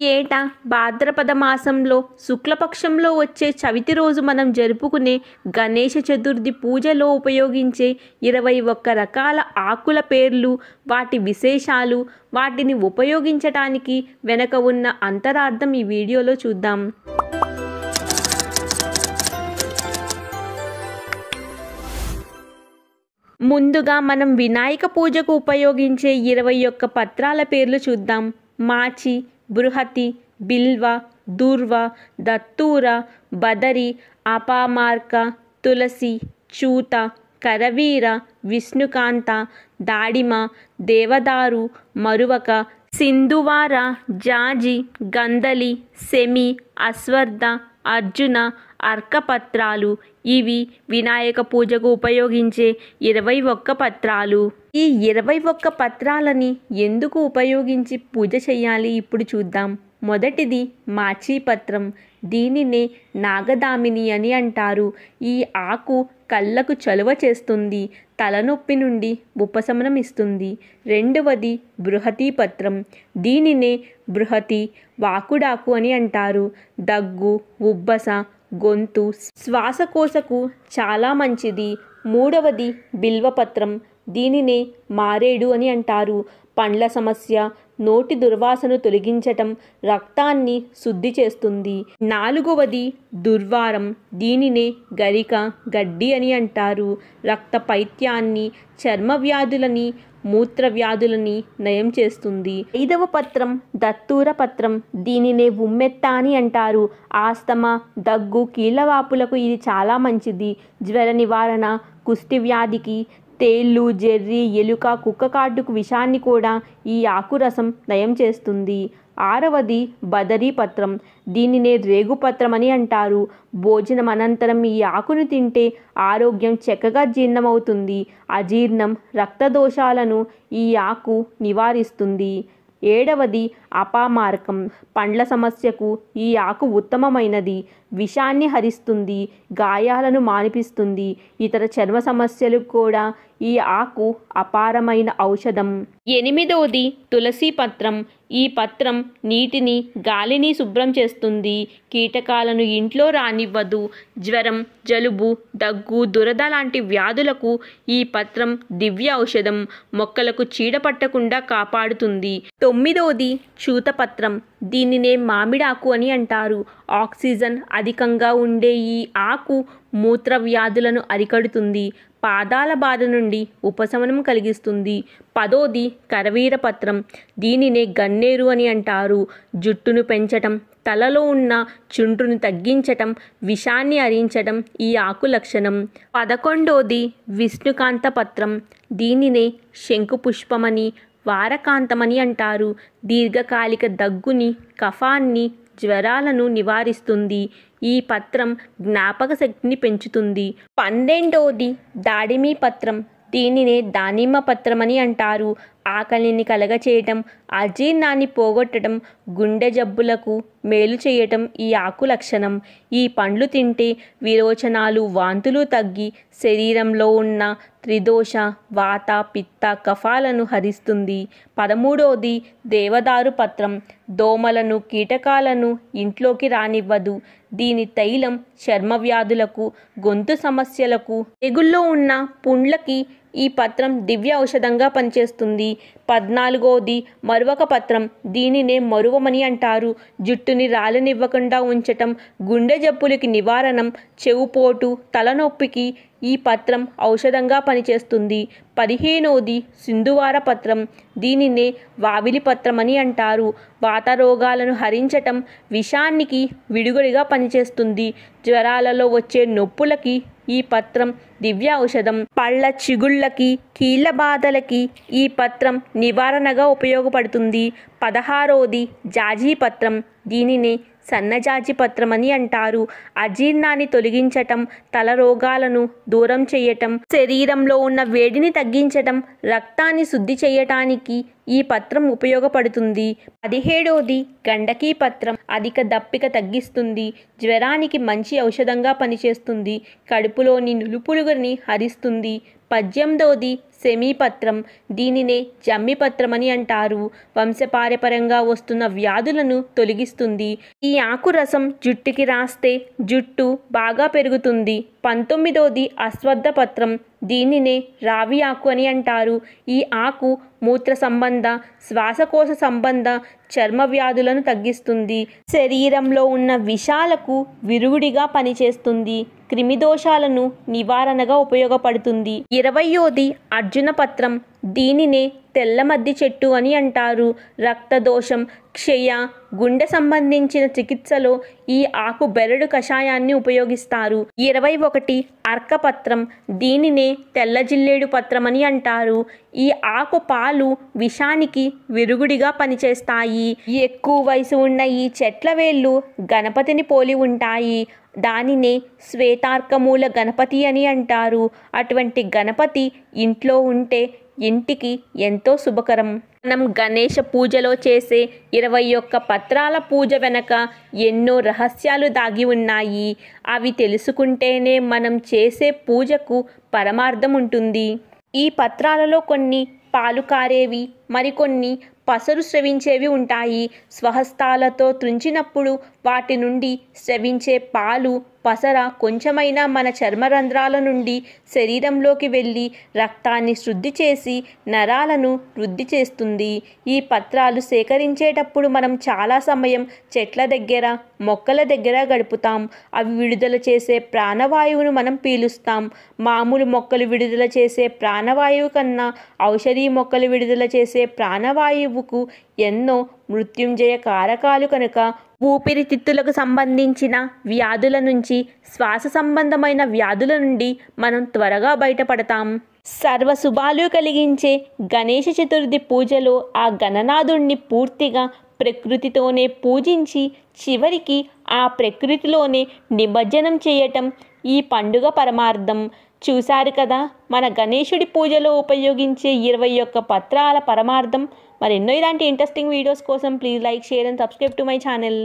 ఏటా భాద్రపద మాసంలో శుక్లపక్షంలో వచ్చే చవితి రోజు మనం జరుపుకునే గణేష చతుర్థి పూజలో ఉపయోగించే 21 రకాల ఆకుల పేర్లు, వాటి విశేషాలు, వాటిని ఉపయోగించటానికి వెనక ఉన్న అంతరార్థం ఈ వీడియోలో చూద్దాం. ముందుగా మనం వినాయక పూజకు ఉపయోగించే 21 పత్రాల పేర్లు చూద్దాం. మాచి, బృహతి, బిల్వ, దూర్వ, దత్తూర, బదరి, అపామార్క, తులసి, చూత, కరవీర, విష్ణుకాంత, దాడిమ, దేవదారు, మరువక, సింధువార, జాజి, గంధలి, సెమి, అశ్వర్థ, అర్జున, అర్కపత్రాలు. ఇవి వినాయక పూజకు ఉపయోగించే 21 పత్రాలు. ఈ 21 పత్రాలని ఎందుకు ఉపయోగించి పూజ చేయాలి ఇప్పుడు చూద్దాం. మొదటిది మాచీపత్రం. దీనినే నాగదామిని అని అంటారు. ఈ ఆకు కళ్ళకు చలువ చేస్తుంది, తలనొప్పి నుండి ఉపశమనం ఇస్తుంది. రెండవది బృహతి పత్రం. దీనినే బృహతి వాకుడాకు అని అంటారు. దగ్గు, ఉబ్బస, గొంతు, శ్వాసకోశకు చాలా మంచిది. మూడవది బిల్వపత్రం. దీనినే మారేడు అని అంటారు. పండ్ల సమస్య, నోటి దుర్వాసన తొలగించటం, రక్తాన్ని శుద్ధి చేస్తుంది. నాలుగవది దుర్వారం. దీనినే గరిక, గడ్డి అని అంటారు. రక్త పైత్యాన్ని, చర్మ వ్యాధులని, మూత్ర వ్యాధులని నయం చేస్తుంది. ఐదవ పత్రం దత్తూర పత్రం. దీనినే ఉమ్మెత్త అని అంటారు. ఆస్తమా, దగ్గు, కీళ్ళవాపులకు ఇది చాలా మంచిది. జ్వర నివారణ, కుష్టి వ్యాధికి, తేళ్ళు, జెర్రి, ఎలుక, కుక్క కాటుకు విషాన్ని కూడా ఈ ఆకురసం నయం చేస్తుంది. ఆరవది బదరీ పత్రం. దీనినే రేగుపత్రం అని అంటారు. భోజనం అనంతరం ఈ ఆకును తింటే ఆరోగ్యం చక్కగా జీర్ణమవుతుంది. అజీర్ణం, రక్తదోషాలను ఈ ఆకు నివారిస్తుంది. ఏడవది అపామార్కం. పండ్ల సమస్యకు ఈ ఆకు ఉత్తమమైనది. విషాన్ని హరిస్తుంది, గాయాలను మాన్పిస్తుంది. ఇతర చర్మ సమస్యలకు కూడా ఈ ఆకు అపారమైన ఔషధం. ఎనిమిదవది తులసి పత్రం. ఈ పత్రం నీటిని, గాలిని శుభ్రం చేస్తుంది. కీటకాలను ఇంట్లో రానివ్వదు. జ్వరం, జలుబు, దగ్గు, దురద లాంటి వ్యాధులకు ఈ పత్రం దివ్య ఔషధం. మొక్కలకు చీడ పట్టకుండా కాపాడుతుంది. తొమ్మిదవది చూతపత్రం. దీనినే మామిడాకు అని అంటారు. ఆక్సిజన్ అధికంగా ఉండే ఈ ఆకు మూత్ర వ్యాధులను అరికడుతుంది. పాదాల బాధ నుండి ఉపశమనం కలిగిస్తుంది. పదోది కరవీర పత్రం. దీనినే గన్నేరు అని అంటారు. జుట్టును పెంచటం, తలలో ఉన్న చుండ్రును తగ్గించటం, విషాన్ని హరించటం ఈ ఆకు లక్షణం. 11వది విష్ణుకాంత పత్రం. దీనినే శంకుపుష్పమని, వారకాంతమని అంటారు. దీర్ఘకాలిక దగ్గుని, కఫాన్ని, జ్వరాలను నివారిస్తుంది. ఈ పత్రం జ్ఞాపక శక్తిని పెంచుతుంది. 12వది దాడిమి పత్రం. దీనినే దానిమ్మ పత్రం అని అంటారు. ఆకలిని కలగచేయటం, అజీర్ణాన్ని పోగొట్టడం, గుండె జబ్బులకు మేలు చేయటం ఈ ఆకు లక్షణం. ఈ పండ్లు తింటే విరోచనాలు, వాంతులు తగ్గి శరీరంలో ఉన్న త్రిదోష, వాత, పిత్త, కఫాలను హరిస్తుంది. 13వది దేవదారు పత్రం. దోమలను, కీటకాలను ఇంట్లోకి రానివ్వదు. దీని తైలం చర్మ వ్యాధులకు, గొంతు సమస్యలకు, తెగుల్లో ఉన్న పుండ్లకి ఈ పత్రం దివ్య ఔషధంగా పనిచేస్తుంది. 14వది మరువక పత్రం. దీనినే మరువమని అంటారు. జుట్టుని రాలనివ్వకుండా ఉంచటం, గుండె జబ్బులకి నివారణం, చెవుపోటు, తలనొప్పికి ఈ పత్రం ఔషధంగా పనిచేస్తుంది. 15వది సింధువార పత్రం. దీనినే వావిలి పత్రం అని అంటారు. వాత రోగాలను హరించటం, విషానికి విడుగడిగా పనిచేస్తుంది. జ్వరాలలో వచ్చే నొప్పులకి ఈ పత్రం దివ్య ఔషధం. పళ్ళ చిగుళ్ళకి, కీళ్ళ బాధలకి ఈ పత్రం నివారణగా ఉపయోగపడుతుంది. 16వది జాజి పత్రం. దీనినే సన్నజాజి పత్రం అని అంటారు. అజీర్ణాన్ని తొలగించటం, తల రోగాలను దూరం చేయటం, శరీరంలో ఉన్న వేడిని తగ్గించటం, రక్తాన్ని శుద్ధి చేయటానికి ఈ పత్రం ఉపయోగపడుతుంది. 17వది గండకీ పత్రం. అధిక దప్పిక తగ్గిస్తుంది. జ్వరానికి మంచి ఔషధంగా పనిచేస్తుంది. కడుపులోని నులుపులుగుని హరిస్తుంది. 18వది సెమీపత్రం. దీనినే జమ్మిపత్రం అని అంటారు. వంశపారంపర్యంగా వస్తున్న వ్యాధులను తొలగిస్తుంది. ఈ ఆకు రసం జుట్టుకి రాస్తే జుట్టు బాగా పెరుగుతుంది. 19వది అశ్వత్థ పత్రం. దీనినే రావి ఆకు అని అంటారు. ఈ ఆకు మూత్ర సంబంధ, శ్వాసకోశ సంబంధ చర్మ వ్యాధులను తగ్గిస్తుంది. శరీరంలో ఉన్న విషాలకు విరుగుడిగా పనిచేస్తుంది. క్రిమిదోషాలను నివారణగా ఉపయోగపడుతుంది. 20వది అర్జున పత్రం. దీనినే తెల్లమద్ది చెట్టు అని అంటారు. రక్తదోషం, క్షయ, గుండె సంబంధించిన చికిత్సలో ఈ ఆకు బెరడు కషాయాన్ని ఉపయోగిస్తారు. 21 అర్కపత్రం. దీనినే తెల్ల జిల్లేడు పత్రం అని అంటారు. ఈ ఆకు పాలు విషానికి విరుగుడిగా పనిచేస్తాయి. ఎక్కువ వయసు ఉన్న ఈ చెట్ల వేళ్ళు గణపతిని పోలి ఉంటాయి. దానినే శ్వేతార్కమూల గణపతి అని అంటారు. అటువంటి గణపతి ఇంట్లో ఉంటే ఇంటికి ఎంతో శుభకరం. మనం గణేష పూజలో చేసే 21 పత్రాల పూజ వెనక ఎన్నో రహస్యాలు దాగి ఉన్నాయి. అవి తెలుసుకుంటేనే మనం చేసే పూజకు పరమార్థం ఉంటుంది. ఈ పత్రాలలో కొన్ని పాలు కారేవి, మరికొన్ని పసరు స్రవించేవి ఉంటాయి. స్వహస్తాలతో త్రుంచినప్పుడు వాటి నుండి స్రవించే పాలు, పసర కొంచెమైనా మన చర్మరంధ్రాల నుండి శరీరంలోకి వెళ్ళి రక్తాన్ని శుద్ధి చేసి నరాలను వృద్ధి చేస్తుంది. ఈ పత్రాలు సేకరించేటప్పుడు మనం చాలా సమయం చెట్ల దగ్గర, మొక్కల దగ్గర గడుపుతాం. అవి విడుదల చేసే ప్రాణవాయువును మనం పీలుస్తాం. మామూలు మొక్కలు విడుదల చేసే ప్రాణవాయువు కన్నా ఔషధీ మొక్కలు విడుదల చేసే ప్రాణవాయువుకు ఎన్నో మృత్యుంజయ కారకాలు కనుక ఊపిరితిత్తులకు సంబంధించిన వ్యాధుల నుంచి, శ్వాస సంబంధమైన వ్యాధుల నుండి మనం త్వరగా బయటపడతాం. సర్వశుభాలు కలిగించే గణేష చతుర్థి పూజలో ఆ గణనాథుణ్ణి పూర్తిగా ప్రకృతితోనే పూజించి చివరికి ఆ ప్రకృతిలోనే నిమజ్జనం చేయటం ఈ పండుగ పరమార్థం. చూశారు కదా మన గణేశుడి పూజలో ఉపయోగించే 21 పత్రాల పరమార్థం. మరెన్నో ఇలాంటి ఇంట్రెస్టింగ్ వీడియోస్ కోసం please like, share and subscribe to my channel.